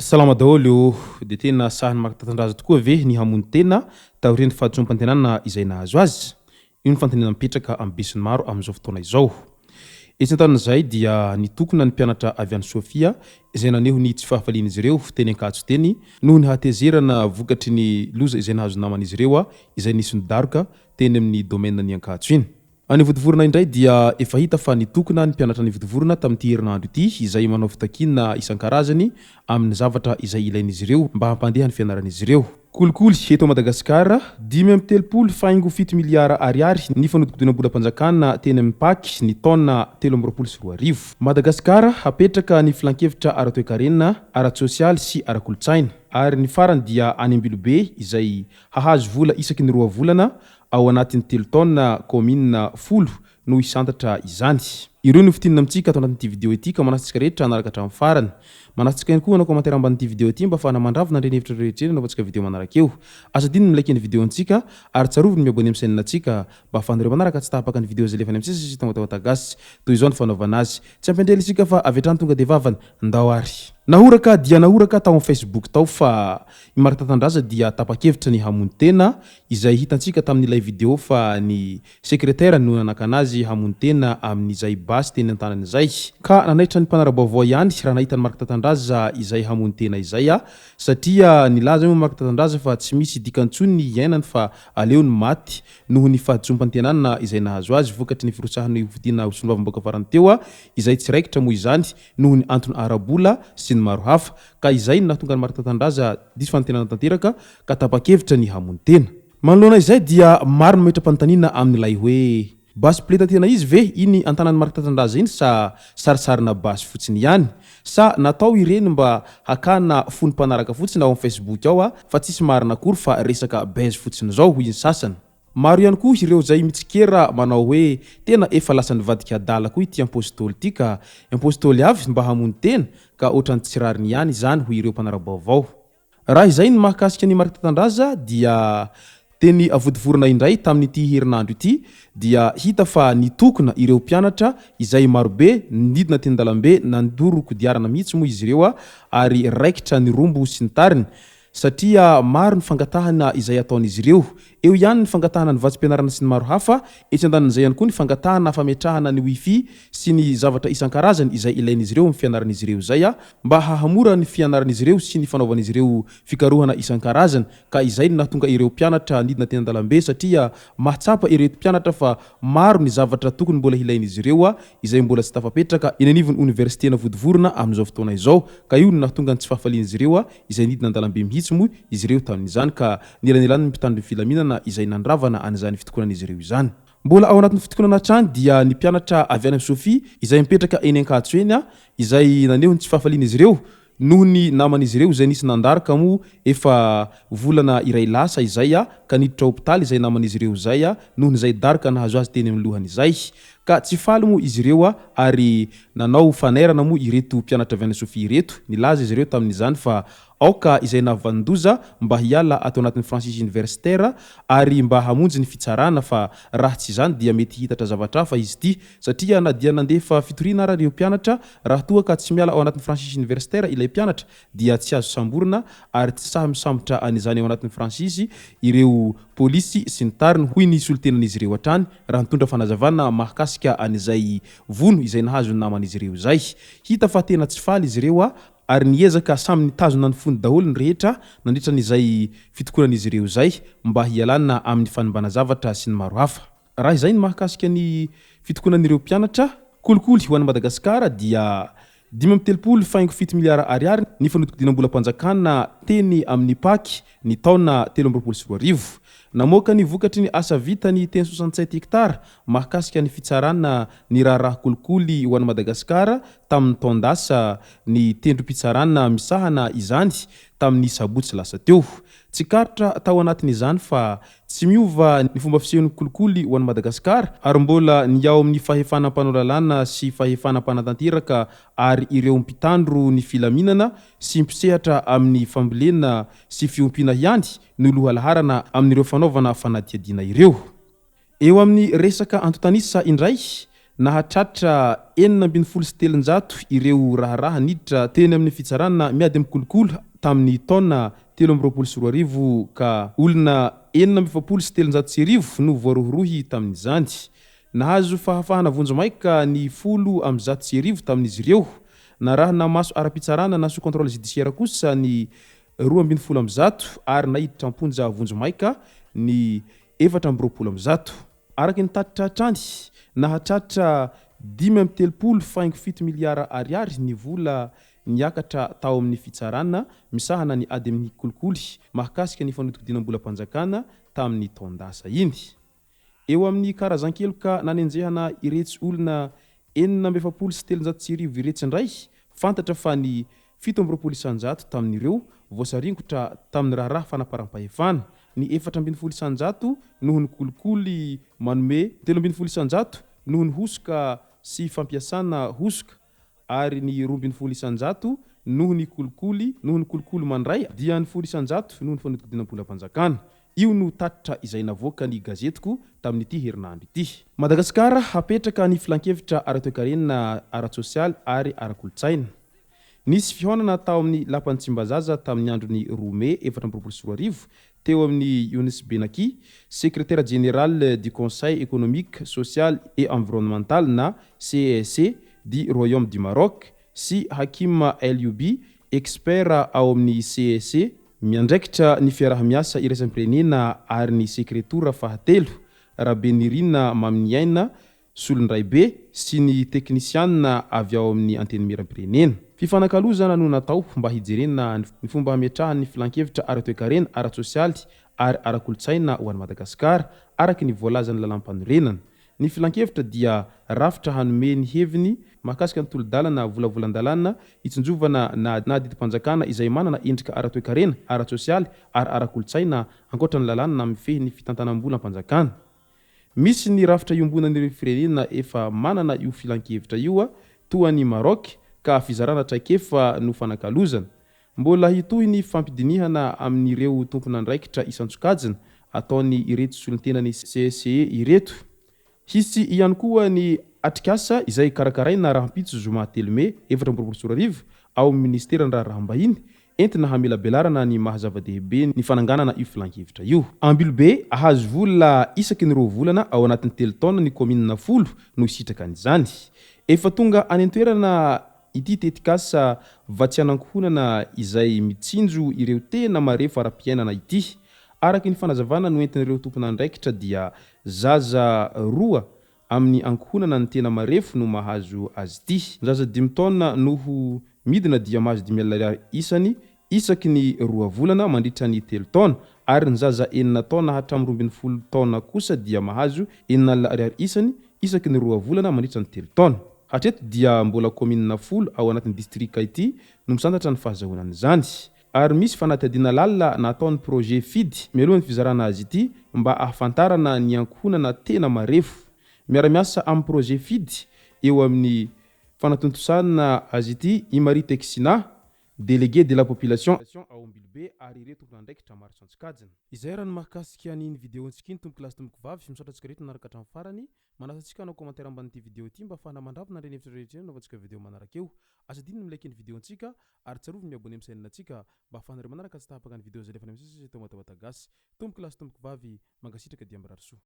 Salama daholo de tena sahany makatatandraza tokoa ve ny hamono tena taorian'ny fahatsomam-pantenana izay nahazo azy. Io ny fantenana mipetraka amin'ny besiny maro amin'izao fotoana izao. Etsintan'izay dia nitokona ny mpianatra avy any Sofia izay naneho ny tsy fahafalian'izy ireo teny ankatso teny noho ny hatezerana vokatry ny loza izay nahazo naman'izy ireo izay nisy nidaroka teny amin'ny domaine ny ankatso iny. Any vodovorona indray dia efa hita fa nitokona ny mpianatra ny vodovorona tamin'ity herinandro ity izay manao fitakiana isan-karazany amin'ny zavatra izay ilain'izy ireo mba hampandeha ny fianaran'izy ireo. Kolikoly eto Madagasikara 5.7 miliara ariary ny fanodikodiana-bola-panjakana teny amin'ny Paky ny taona 2024. Madagasikara hapetraka ny filan-kevitra ara-toe-karenina, ara-tsosialy sy ara-kolotsaina ary ny farany dia any Ambilobe izay hahazo vola isaky ny 2 volana ao anatin'ny 3 taona commune 10 no isantatra izany. Ireo no fitinina amintsika ato anatin'ity video ity ka manasitsika rehetra anaraka hatramin'ny farany. Manasitsika ihany koa anao komantaira ambanin'ity video ity mba ahafahana mandravona ireny hevitra rehetra ireny anaovantsika video manaraka eo. Asa dininy milike ny video antsika ary tsaroviny miabone amin'ny chaîne antsika mba ahafahanareo manaraka tsy tahapaka ny video izay lefany amin'ny sisy tonga toy izao ny fanaovana azy. Tsy ampendrely isika fa avy hatrany tonga dia vavany ndao ary. Nahoraka dia nahoraka tao amin'ny Facebook tao fa i Maritatandraza dia tapa-kevitra ny hamono tena izay hitantsika tamin'ilay video fa ny sekretera no nanakanazy hamono tena amin'izay basy teny an-tanany izay. Ka nanaitra ny mpanara-baovao ihany raha nahita ny Maritatandraza izay hamono tena izay satria nilaza moa Maritatandraza fa tsy misy dikantsony ny iainany fa aleo ny maty noho ny fahatsomam-pantenana izay nahazo azy vokatry ny firosahany vidiana solombavam-baoaka farany teo izay tsy raikitra moa izany noho ny antony arabola sy ny maro hafa ka izay nahatonga ny Maritatandraza diso fantenana tanteraka ka tapa-kevitra ny hamono tena. Manoloana izay dia maro no metra-panontaniana amin'ilay hoe basy pleta tena izy ve iny antanan'ny Maritatandraza iny sa sarisarina basy fotsiny ihany sa natao ireny mba hakana fony mpanaraka fotsiny ao amin'ny Facebook ao fa tsisy marina akory fa resaka base fotsiny zao hoy ny sasany. Maro ihany koa ireo zay mitsikera manao hoe tena efa lasa nivadika adala koa ity impostôly ity ka impostôly avy mba hamono tena ka ohatrany tsy rariny ihany izany hoy ireo mpanara-baovao. Raha izay ny mahakasika ny Maritatandraza dia teny avodovorona indray tamin'ity herinandro ity dia hita fa nitokona ireo mpianatra izay marobe nidina teny dalambe nandoro kodiarana mihitsy moa izy ireo ary raikitra ny rombo sy ny tariny satria maro ny fangatahana izay ataon'izy ireo. Eo ihany ny fangatahana ny vatsim-pianarana sy ny maro hafa, etsy andanin'izay ihany koa ny fangatahana fametrahana ny wifi sy ny zavatra isan-karazany izay ilain'izy ireo amin'ny fianaran'izy ireo zay mba hahamora ny fianaran'izy ireo sy ny fanaovan'izy ireo fikarohana isan-karazany ka izay no nahatonga ireo mpianatra nidina teny an-dalambe satria mahatsapa ireto mpianatra fa maro ny zavatra tokony mbola ilain'izy ireo izay mbola tsy tafapetraka eny anivon'ny université na vodovorona amin'izao fotoana izao ka io no nahatonga ny tsy fahafalian'izy ireo izay nidina an-dalambe mihitsy moa izy ireo tamin'izany ka nilanilany ny mpitandro ny filaminana izay nandravana an'izany fitokonan'izy ireo izany. Mbola ao anatin'ny fitokonana hatrany dia ny mpianatra avy any amin'ny Sofia izay mipetraka eny ankatso eny izay naneho ny tsy fahafalian'izy ireo noho ny naman'izy ireo izay nisy nandaraka moa efa volana iray lasa izay ka niditra hôpitaly izay naman'izy ireo zay noho nyzay daraka nahazo azy teny amin'ny lohany izay ka tsy faly moa izy ireo ary nanao fanerana moa ireto mpianatra avy any Sofia ireto nilaza izy ireo tamin'izany fa aoka izay navandoza mba hiala atao anatin'ny Francis universitaire ary mba hamonjy ny fitsarana fa raha tsy izany dia mety hitatra zavatra fa izy ity satria na dia nandefa fitoriana ara ireo mpianatra raha toa ka tsy miala ao anatin'ny Francis universitaire ilay mpianatra dia tsy azo samborina ary tsy sahy misambotra an'izany ao anatin'ny Francis ireo polisy sy ny tariny hoy ny solotenan'izy ireo hatrany raha nitondra fanazavana mahakasika an'izay vono izay nahazo ny naman'izy ireo zay. Hita fa tena tsy faly izy ireo ary niezaka samy nitazona ny fony daholo ny rehetra nandritra n'izay fitokonan'izy ireo zay mba hialana amin'ny fanimbana zavatra sy ny maro hafa. Raha izay ny mahakasika ny fitokonan'ireo mpianatra kolikoly ho an'i Madagasikara dia 5.7 miliara ariary ny fanodikodiana-bola-panjakana teny amin'ny Paky ny taona 2024. Namoaka ny vokatry ny asa vitany teny 67 hektara mahakasika ny fitsarana ny raharaha kolikoly ho an'i Madagasikara tamin'ny taondasa ny tendrom-pitsarana misahana izany tamin'ny sabotsy lasa teo. Tsy karitra tao anatin'izany fa tsy miova ny fomba fisehon'ny kolikoly ho an'i Madagasikara ary mbola ny ao amin'ny fahefanam-panao lalàna sy fahefanam-panatanteraka ary ireo mpitandro ny filaminana sy mpisehatra amin'ny fambolena sy fiompiana ihany no lohalaharana amin'ireo fanaovana fanadihadiana ireo. Eo amin'ny resaka antotanisa indray nahatratra 7,700 ireo raharaha niditra teny amin'ny fitsarana miady amikolokolo tamin'ny taona 2024 ka olona 7,700 no voarohorohy tamin'izany. Nahazo fahafahana vonjomaika ny 10,100 tamin'izy ireo. Na raha namaso ara-pitsarana na sous contrôle judiciaire kosa ny 12,100 ary nahiditra amponja vonjomaika ny 4,20. Araky ny tatitra hatrany nahatratra 5,7 miliara ariary ny vola niakatra tao amin'ny fitsarana misahana ny ady amin'ny kolikoly mahakasika ny fanodikidinam-bolam-panjakana tamin'ny taondasa iny. Eo amin'ny karazan-keloka nanenjehana iretsy olona 7,700 iretsy indray fantatra fa ny 7,100 tamin'ireo voasaringotra tamin'ny raharaha fanaparam-pahefana, ny 4,100 noho ny kolikoly manome 3,100 noho ny hosoka sy fampiasana hosoka ary ny 2,100 noho ny kolikoly mandray dia ny 1,100 noho ny fanodikidinam-bolam-panjakana. Io no tatitra izay navoaka ny gazetiko tamin'ity herinandro ity. Madagasikara hapetraka ny filan-kevitra ara-toekarena, ara-tsosialy ary ara-kolotsaina. Nisy fihaonana tao amin'ny lapan'ny Tsimbazaza tamin'ny andron'ny 2 Mai 2024 teo amin'ny Younis Benaki, secrétaire général du Conseil économique, social et environnemental na CESE du Royaume du Maroc sy Hakim Elyoubi, expert ao amin'ny CESE, miandraikitra ny fiarah-miasa iraisam-pirenena ary ny sekretora fahatelo Rabenirina Mamniaina Solondraibe sy ny teknisianina avy ao amin'ny anteny miram-pirenena. Fifanakalozana no natao mba hijerena ny fomba hametrahan'ny filan-kevitra ara-toekarena, ara-tsosialy ary ara-kolotsaina ho an'i Madagasikara araky ny voalazan'ny lalam-panorenana. Ny filan-kevitra dia rafitra hanome ny heviny mahakasika ny tolo-dalana volavolan-dalana hitsinjovana na didim-panjakana izay manana endrika ara-toekarena, ara-tsosialy ary ara-kolotsaina ankoatra ny lalàna mifehy ny fitantanam-bolam-panjakana. Misy ny rafitra iombonan'ireo firenena efa manana io filan-kevitra io toa ny Maroc ka fizarana traikefa no fanakalozana. Mbola hitohy ny fampidinihana amin'ireo tompon'andraikitra isan-tsokajina ataony ireto solon-tenany CSE ireto. Hisy ihany koa ny atrikasa izay karakaraina rahampitso zoma 3 Mai 2024 ao amin'ny ministeran raharaha-mbahiny entina hamelabelarana ny mahazava-dehibe ny fananganana io filan-kevitra io. Ambilobe ahazo vola isaky ny 2 volana ao anatin'ny 3 taona ny kominina 10 no isitraka an'izany. Efa tonga any an-toerana ity tetikasa vatsianan-kohonana izay mitsinjo ireo tena marefa ara-piainana ity. Araky ny fanazavana no entin'ireo tompon'andraikitra dia zaza 2 amin'ny ankohonana ny tena marefo no mahazo azy ity. Zaza 5 taona noho midina dia mahazo 5,000 ariary isany isaky ny 2 volana mandritra ny 3 taona ary ny zaza 4 taona hatramin'ny 12 taona kosa dia mahazo 4,000 ariary isany isaky ny 2 volana mandritra ny 3 taona. Hatreto dia mbola kominina 10 ao anatin'ny distrika ity no misantatra ny fahazahoana izany. Ary misy fanatadiana lalina nataon'ny projet FID mialohan'ny fizarana azy ity mba ahafantarana ny ankohonana tena marefo. Miara-miasa amin'ny projet FID eo amin'ny fanatontosana azy ity Imari Texina, délégué de la population ao Ambilobe ary ireto tompon'andraikitra maro isan-tsokajina. Izay raha ny mahakasika an'iny vidéontsika iny tompoko lasy tompoko vavy misaotra antsika rehetra naraka hatramin'ny farany. Manasa antsika hanao commentaire ambanin'ity vidéo ity mba ahafahana mandrapana ireny hevitra rehetra ireny novantsika vidéo manaraka eo. Asa dininy milaiky ny vidéontsika ary tsarovy miabone amin'ny chaîne antsika mba ahafahana manaraka tsy tahapaka ny vidéo zay lefa misy tao matabatagasi. Tompoko lasy tompoko vavy mangasitraka dia mbarary soa.